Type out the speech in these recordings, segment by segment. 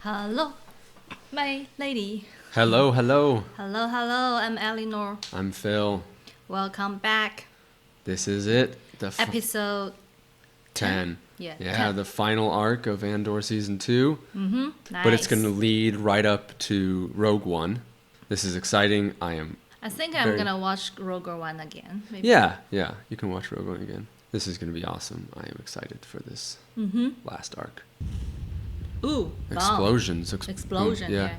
Hello, my lady. Hello, hello. Hello, hello. I'm Elinor. I'm Phil. Welcome back. This is it. The Episode 10. Yeah, Yeah, 10. the final arc of Andor Season 2. Nice. But it's going to lead right up to Rogue One. This is exciting. I think I'm gonna watch Rogue One again. Maybe. Yeah, you can watch Rogue One again. This is going to be awesome. I am excited for this last arc. Ooh, Explosions. Explosion, yeah.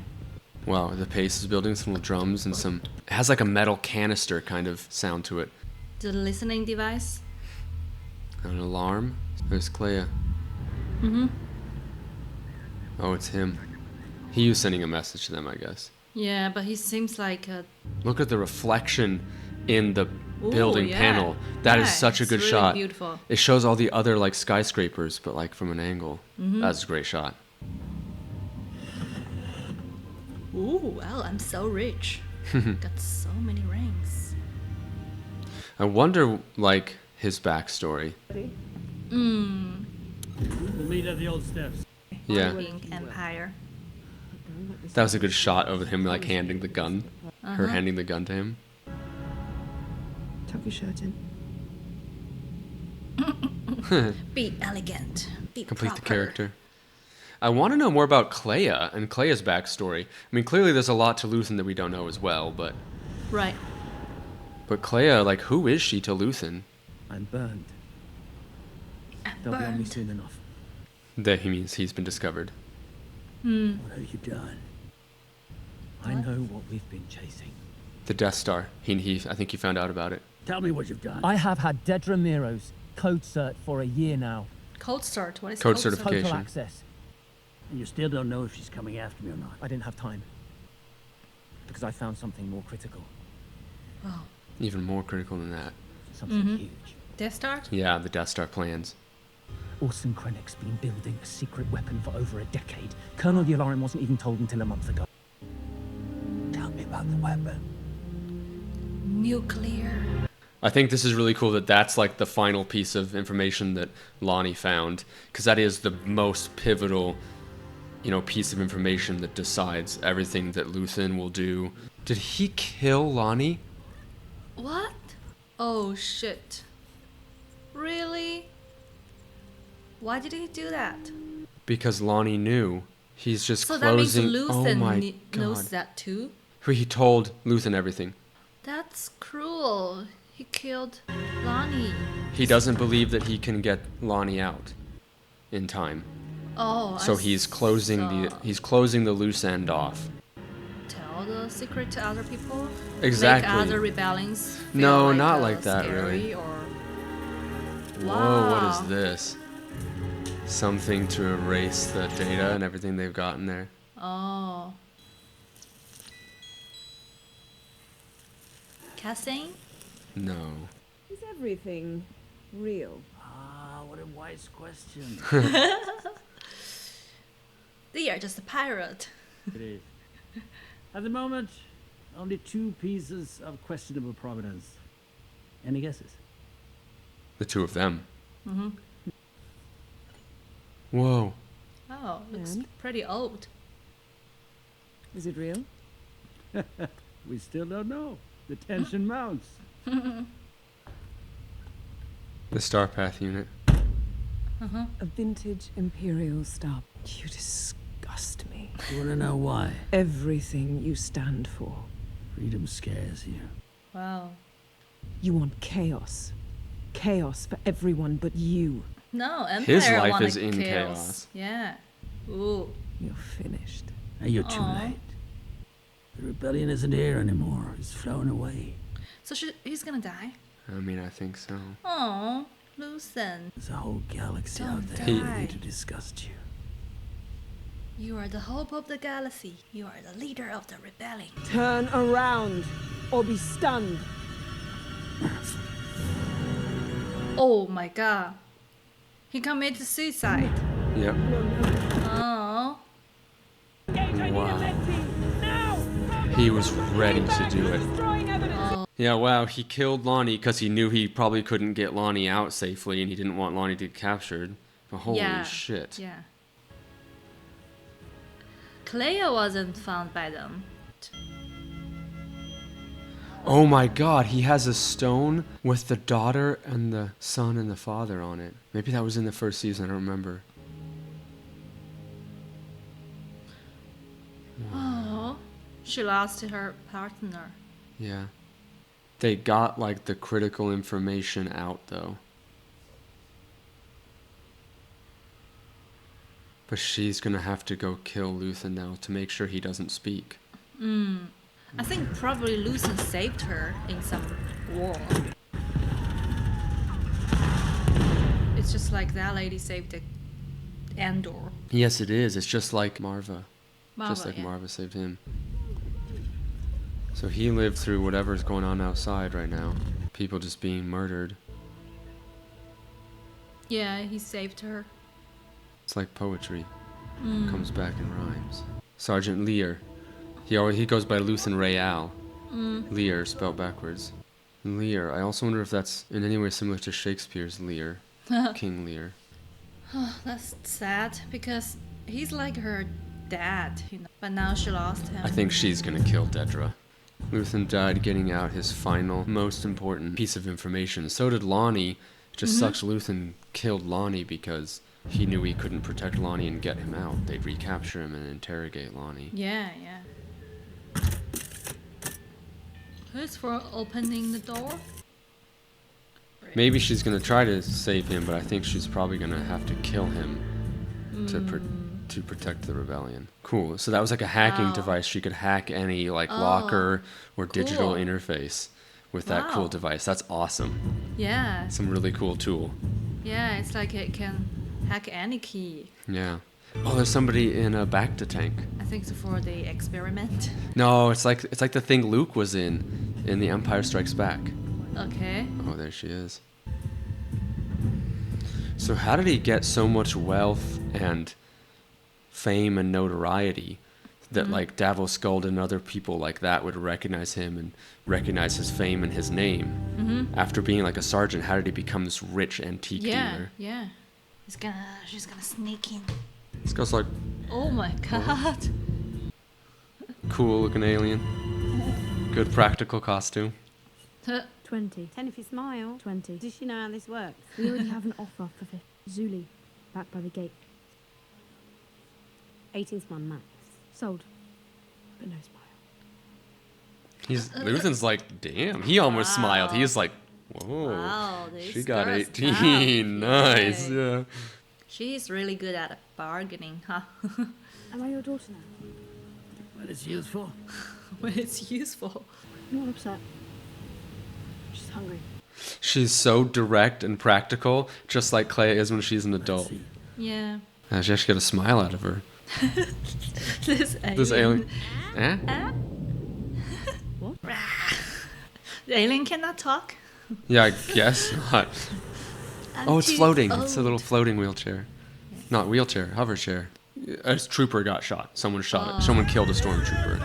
Wow, the pace is building, some little drums and some... It has like a metal canister kind of sound to it. The listening device. An alarm. There's Clea. Oh, it's him. He was sending a message to them, I guess. Yeah, but he seems like a... Look at the reflection in the building yeah. panel. That is such a it's good really shot. Beautiful. It shows all the other like skyscrapers, but like from an angle. That's a great shot. Ooh, well, I'm so rich. Got so many rings. I wonder like his backstory. We'll meet at the old steps. Yeah, Pink Empire. that was a good shot of him like handing the gun. Her handing the gun to him. Tuck your shirt in. Be elegant. Be Complete proper. the character. I want to know more about Clea and Clea's backstory. I mean, clearly there's a lot to Luthen that we don't know as well, but Right. Clea, like, who is she to Luthen? I'm burned. They'll be on me soon enough. That he means he's been discovered. What have you done? I know what we've been chasing. The Death Star. I think he found out about it. Tell me what you've done. I have had Dedra Miro's code cert for a year now. Code start. What is Code code certification. Total access. And you still don't know if she's coming after me or not. I didn't have time. Because I found something more critical. Oh, Even more critical than that. Something huge. Death Star? Yeah, the Death Star plans. Orson Krennic's been building a secret weapon for over a decade. Colonel Yularen wasn't even told until a month ago. Tell me about the weapon. Nuclear. I think this is really cool that that's like the final piece of information that Lonnie found, because that is the most pivotal, piece of information that decides everything that Luthen will do. Did he kill Lonnie? What? Oh shit. Really? Why did he do that? Because Lonnie knew. He's just So that means closing. Luthen Oh my knows god! that too? He told Luthen everything. That's cruel. He killed Lonnie. He doesn't believe that he can get Lonnie out in time. Oh, So he's closing the loose end off. Tell the secret to other people? Exactly. Make other rebellions feel No, like, not like that, scary really. Or... Whoa, what is Wow. this? Something to erase the data and everything they've gotten there. Oh. Cassine? No. Is everything real? Ah, what a wise question. They are just a pirate. It is. At the moment, only 2 pieces of questionable provenance. Any guesses? The two of them. Whoa. Oh, looks And? pretty old. Is it real? We still don't know. The tension mounts. The Starpath unit. A vintage Imperial star. You disgust me. You want to know why? Everything you stand for. Freedom scares you. Wow. You want chaos. Chaos for everyone but you. No, Empire His life wanted is in chaos. Yeah. Ooh. You're finished. Now you're too Aw. late. The rebellion isn't here anymore. It's flown away. So he's gonna die? I mean, I think so. Oh, Luthen. There's a whole galaxy Don't out there die. ready to disgust you. You are the hope of the galaxy. You are the leader of the rebellion. Turn around or be stunned. Oh my god. He committed suicide. Yep. Oh. Wow. He was ready to do it. Oh. Yeah, wow, he killed Lonnie because he knew he probably couldn't get Lonnie out safely and he didn't want Lonnie to get captured. But holy Yeah. shit. Yeah. Clea wasn't found by them. Oh my god, he has a stone with the daughter and the son and the father on it. Maybe that was in the first season, I don't remember. Oh, she lost her partner. Yeah. They got like the critical information out though. But she's gonna have to go kill Luthen now to make sure he doesn't speak. I think probably Lucen saved her in some war. It's just like that lady saved the Andor. Yes, it is. It's just like Marva. Just Marva, like yeah. Marva saved him. So he lived through whatever's going on outside right now. People just being murdered. Yeah, he saved her. It's like poetry. Comes back in rhymes. Sergeant Lear. He goes by Luthen Rael. Lear, spelled backwards. Lear. I also wonder if that's in any way similar to Shakespeare's Lear. King Lear. Oh, that's sad because he's like her dad, you know. But now she lost him. I think she's gonna kill Dedra. Luthen died getting out his final, most important piece of information. So did Lonnie. It just sucks Luthen killed Lonnie because he knew he couldn't protect Lonnie and get him out. They'd recapture him and interrogate Lonnie. Yeah. Who's for opening the door? Maybe she's gonna try to save him, but I think she's probably gonna have to kill him to protect the rebellion. Cool. So that was like a hacking device. She could hack any like locker or digital cool. interface with that cool Wow. device. That's awesome. Yeah. Some really cool tool. Yeah, it's like it can hack any key. Yeah. Oh, there's somebody in a Bacta tank. I think it's for the experiment. No, it's like the thing Luke was in The Empire Strikes Back. Okay. Oh, there she is. So how did he get so much wealth and fame and notoriety that like Davos Skuld and other people like that would recognize him and recognize his fame and his name? After being like a sergeant, how did he become this rich antique dealer? Yeah. She's gonna sneak in. This guy's like Oh my god. cool looking alien. Good practical costume. 20. 10 if you smile. 20. Does she know how this works? We already have an offer for the Zuli, back by the gate. 18's my max. Sold. But no smile. Luthen's like, damn. He almost smiled. He's like, whoa. Wow, this She got girl's 18. tough. Nice. Yeah. Yeah. She's really good at bargaining, huh? Am I your daughter now? What it's used for? When it's useful. I'm not upset. She's hungry. She's so direct and practical, just like Clea is when she's an adult. Yeah. She actually got a smile out of her. This alien. This alien. Eh? What? The alien cannot talk? Yeah, I guess not. Oh, it's She's floating. It's a old. little floating wheelchair. Not wheelchair, hover chair. A trooper got shot. Someone shot it. Someone killed a stormtrooper.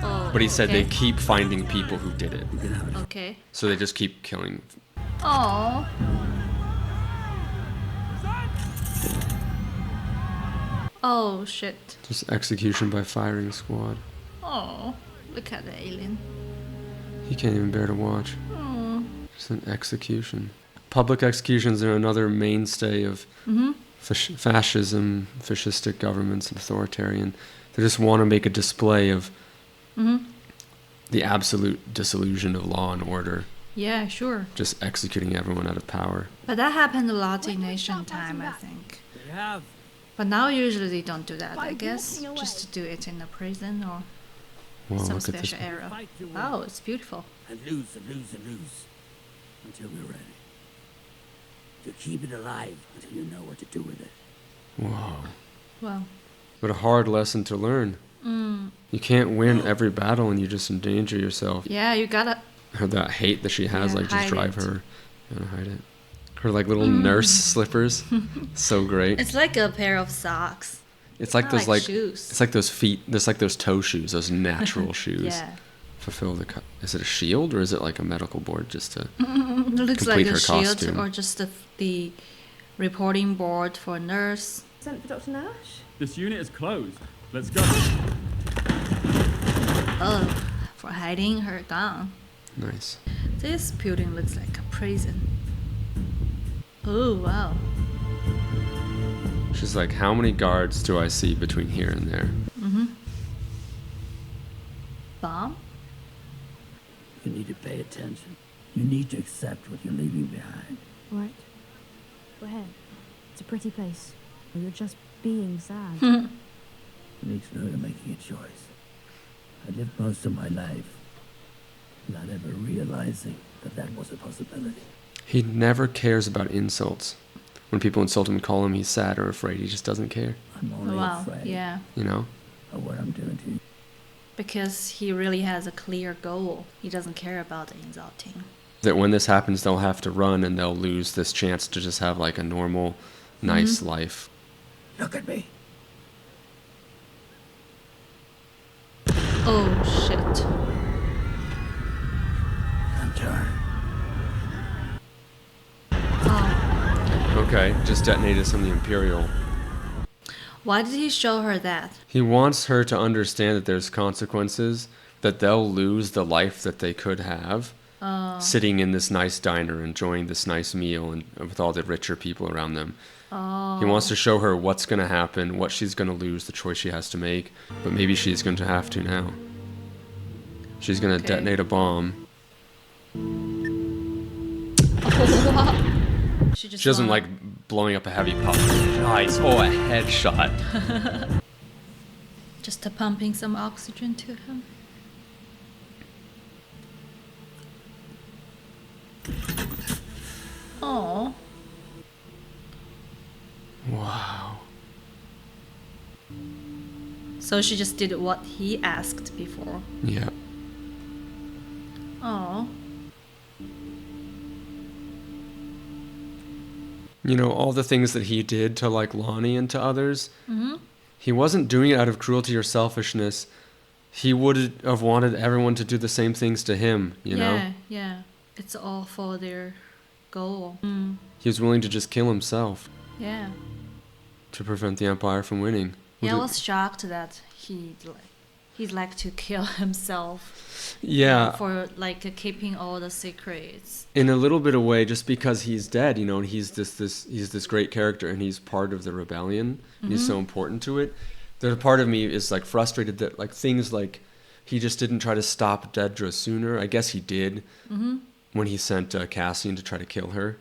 Oh, But he said okay. they keep finding people who did it. Okay. So they just keep killing. Oh. Oh shit. Just execution by firing squad. Oh, look at the alien. He can't even bear to watch. Oh. Just an execution. Public executions are another mainstay of fascism, fascistic governments, and authoritarian. They just want to make a display of the absolute disillusion of law and order, Yeah, sure. just executing everyone out of power. But that happened a lot in ancient time, I think. They have. But now usually they don't do that, I guess. Just to do it in a prison or Wow, some look at this. special era. Fight to win. Oh, it's beautiful. And lose and lose and lose until we're ready. To keep it alive until you know what to do with it. Wow. Well, What a hard lesson to learn. You can't win every battle and you just endanger yourself. yeah, you gotta. Her that hate that she has, Yeah, like, just hide drive it. her. Gotta hide it. Her, like, little nurse slippers. So great. It's like a pair of socks. It's like not those, like like, shoes. it's like those feet, there's like those toe shoes, those natural shoes. Yeah. Fulfill the, is it a shield or is it like a medical board just to, It looks Complete like a her shield costume. or just the reporting board for a nurse. Sent for Dr. Nash? This unit is closed. Let's go. Oh, for hiding her gun. Nice. This building looks like a prison. Oh, wow. She's like, how many guards do I see between here and there? Bomb? You need to pay attention. You need to accept what you're leaving behind. Right. Go ahead. It's a pretty place. You're just being sad. It makes no to making a choice. I lived most of my life not ever realizing that that was a possibility. He never cares about insults. When people insult him and call him he's sad or afraid, he just doesn't care, I'm only Wow, afraid yeah. you know? of what I'm doing to you. Because he really has a clear goal. He doesn't care about the insulting. That when this happens, they'll have to run and they'll lose this chance to just have like a normal, nice life. Look at me. Oh, shit. Hunter. Oh. Okay, just detonated some of the Imperial. Why did he show her that? He wants her to understand that there's consequences, that they'll lose the life that they could have, sitting in this nice diner, enjoying this nice meal, and with all the richer people around them. He wants to show her what's going to happen, what she's going to lose, the choice she has to make, but maybe she's going to have to now. She's going to Okay. detonate a bomb. She just She doesn't wanna- like blowing up a heavy pop. Nice. Oh, a headshot. Just pumping some oxygen to him. Oh. Wow. So she just did what he asked before. Yeah. Oh. You know, all the things that he did to like Lonnie and to others, he wasn't doing it out of cruelty or selfishness. He would have wanted everyone to do the same things to him, you know? Yeah, yeah. It's all for their goal. He was willing to just kill himself Yeah. to prevent the Empire from winning. Yeah, I it- was shocked that he'd like to kill himself Yeah, for like keeping all the secrets. in a little bit of way, just because he's dead, you know, and he's this great character, and he's part of the rebellion, and he's so important to it. There's a part of me is like frustrated that like things like he just didn't try to stop Dedra sooner. I guess he did when he sent Cassian to try to kill her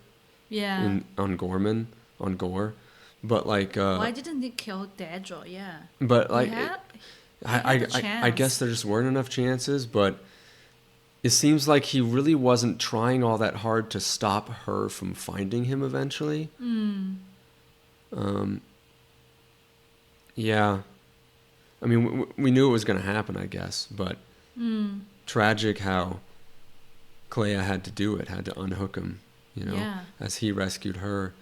Yeah. on Gore, but like Why didn't he kill Dedra? Yeah. but like he had, I the I guess chance. there just weren't enough chances, but it seems like he really wasn't trying all that hard to stop her from finding him eventually. Yeah. I mean, we knew it was going to happen, I guess, but tragic how Clea had to do it, had to unhook him, you know, Yeah. as he rescued her.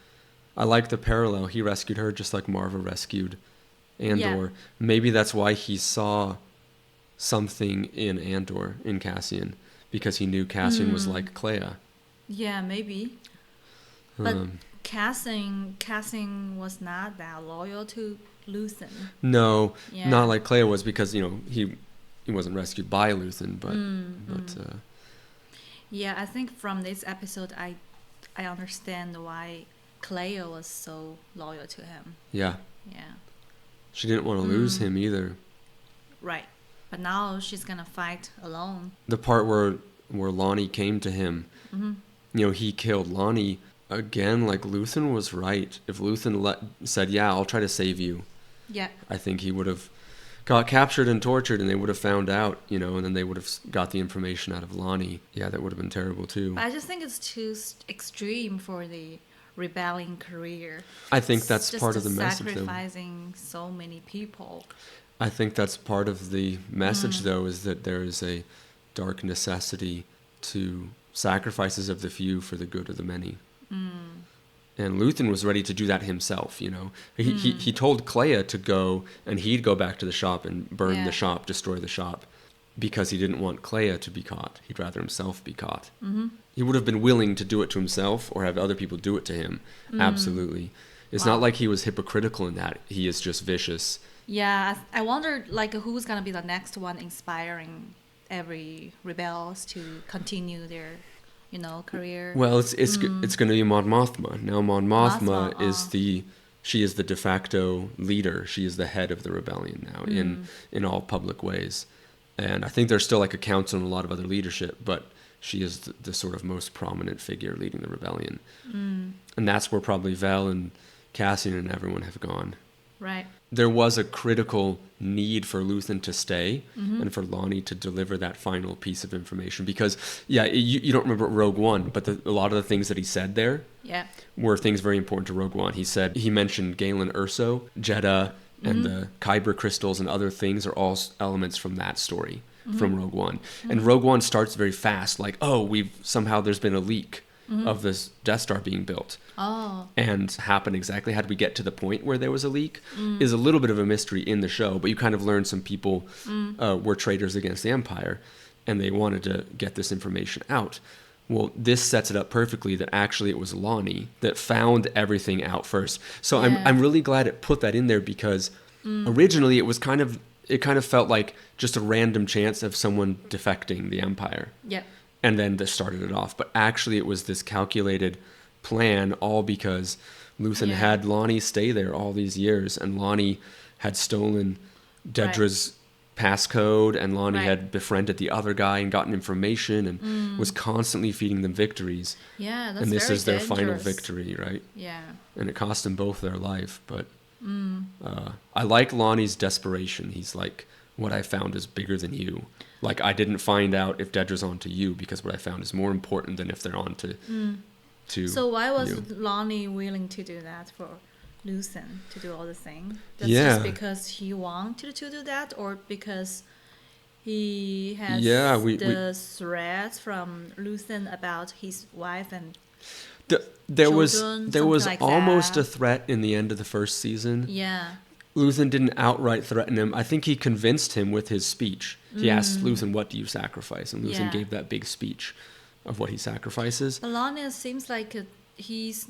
I like the parallel. He rescued her just like Marva rescued Andor. Maybe that's why he saw something in Andor, in Cassian, because he knew Cassian was like Clea. Yeah, maybe. But Um, Cassian was not that loyal to Luthen. No, Yeah. not like Clea was, because, you know, he wasn't rescued by Luthen, but Yeah, I think from this episode, I understand why Clea was so loyal to him. yeah, Yeah, she didn't want to lose him either. right. But now she's gonna fight alone. The part where Lonnie came to him, you know, he killed Lonnie again. Like, Luthen was right. If Luthen said, "Yeah, I'll try to save you," Yeah, I think he would have got captured and tortured, and they would have found out, you know, and then they would have got the information out of Lonnie. Yeah, that would have been terrible too. but I just think it's too extreme for the rebelling career. I think that's Just part of the message, though. sacrificing so many people. I think that's part of the message, though, is that there is a dark necessity to sacrifices of the few for the good of the many. And Luthen was ready to do that himself, you know. He told Clea to go, and he'd go back to the shop and burn Yeah. the shop, destroy the shop, because he didn't want Clea to be caught. He'd rather himself be caught. He would have been willing to do it to himself or have other people do it to him. Absolutely. It's not like he was hypocritical in that. He is just vicious Yeah, I wondered like who's gonna be the next one inspiring every rebels to continue their, career. Well, it's going to be Mon Mothma. Now Mon Mothma Mothma, she is the de facto leader. She is the head of the rebellion now in all public ways. And I think there's still like a council and a lot of other leadership, but she is the sort of most prominent figure leading the rebellion. And that's where probably Vel and Cassian and everyone have gone. Right. There was a critical need for Luthen to stay and for Lonnie to deliver that final piece of information because, you don't remember Rogue One, but a lot of the things that he said there were things very important to Rogue One. He mentioned Galen Erso, Jeddah, and the Kyber crystals and other things are all elements from that story from Rogue One. And Rogue One starts very fast, like, there's been a leak of this Death Star being built. Oh. And happened exactly how did we get to the point where there was a leak is a little bit of a mystery in the show, but you kind of learn some people were traitors against the Empire and they wanted to get this information out. Well, this sets it up perfectly that actually it was Lonnie that found everything out first. So I'm really glad it put that in there because originally it kind of felt like just a random chance of someone defecting the Empire. Yep. And then this started it off. But actually it was this calculated plan all because Luthen had Lonnie stay there all these years and Lonnie had stolen Dedra's passcode and Lonnie had befriended the other guy and gotten information and was constantly feeding them victories. Yeah, that's and this very is their dangerous. final victory, right? Yeah. And it cost them both their life. But I like Lonnie's desperation. He's like, what I found is bigger than you. Like, I didn't find out if Dedra's onto you because what I found is more important than if they're onto to So why was you. Lonnie willing to do that for Luthen to do all the thing? That's Yeah. just because he wanted to do that or because he has the threats from Luthen about his wife and there was something like almost that. a threat in the end of the first season. Yeah. Luthen didn't outright threaten him. I think he convinced him with his speech. He asked Luthen, what do you sacrifice? And Luthen gave that big speech of what he sacrifices. But Lonnie seems like he's,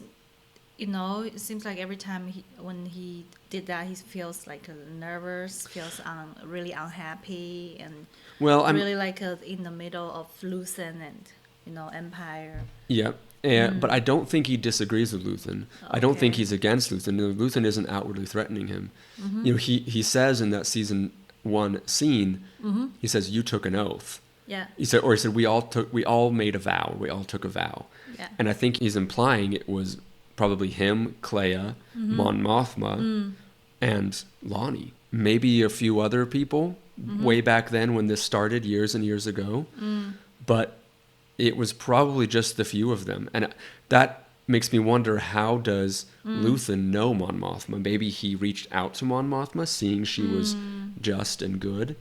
it seems like every time when he did that, he feels like nervous, feels really unhappy, and really like in the middle of Luthen and, Empire. Yeah. But I don't think he disagrees with Luthen. I don't think he's against Luthen. Luthen isn't outwardly threatening him. He says in that season 1 scene, he says, you took an oath. Yeah. He said we all made a vow. We all took a vow. Yeah. And I think he's implying it was probably him, Clea, Mon Mothma, and Lonnie. Maybe a few other people way back then when this started years and years ago. But it was probably just the few of them. And that makes me wonder, how does Luthen know Mon Mothma? Maybe he reached out to Mon Mothma, seeing she was just and good,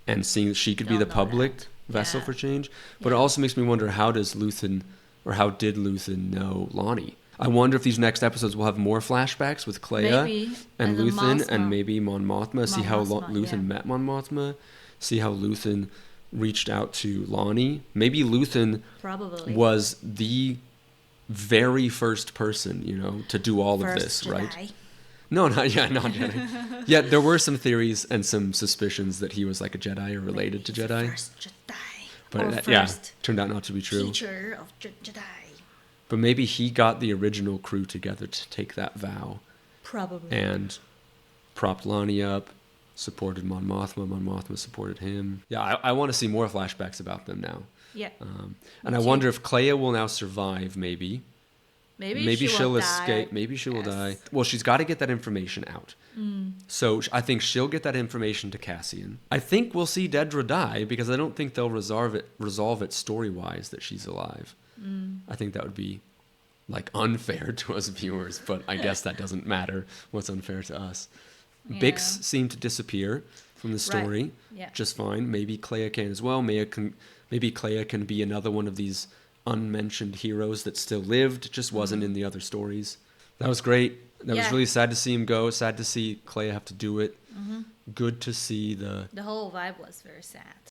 and seeing that she could be the public vessel for change. But it also makes me wonder, how did Luthen know Lonnie? I wonder if these next episodes will have more flashbacks with Clea and Luthen and maybe Mon Mothma. See how Luthen met Mon Mothma. See how Luthen reached out to Lonnie. Maybe Luthen was the very first person, to do all of this, Jedi. right? No, not Jedi. Yeah, there were some theories and some suspicions that he was like a Jedi or related to Jedi. First Jedi. But turned out not to be true. Teacher of Jedi. But maybe he got the original crew together to take that vow. Probably. And propped Lonnie up, supported Mon Mothma. Mon Mothma supported him. Yeah, I want to see more flashbacks about them now. Yeah. And I wonder if Clea will now survive, maybe. Maybe she'll escape. Maybe she will die. Well, she's got to get that information out. So I think she'll get that information to Cassian. I think we'll see Dedra die because I don't think they'll resolve it story-wise that she's alive. I think that would be unfair to us viewers, but I guess that doesn't matter. What's unfair to us? Yeah. Bix seemed to disappear from the story just fine. Maybe Clea can as well. Maybe Clea can be another one of these unmentioned heroes that still lived, just wasn't in the other stories. That was great. That was really sad to see him go. Sad to see Clea have to do it. Good to see the whole vibe was very sad.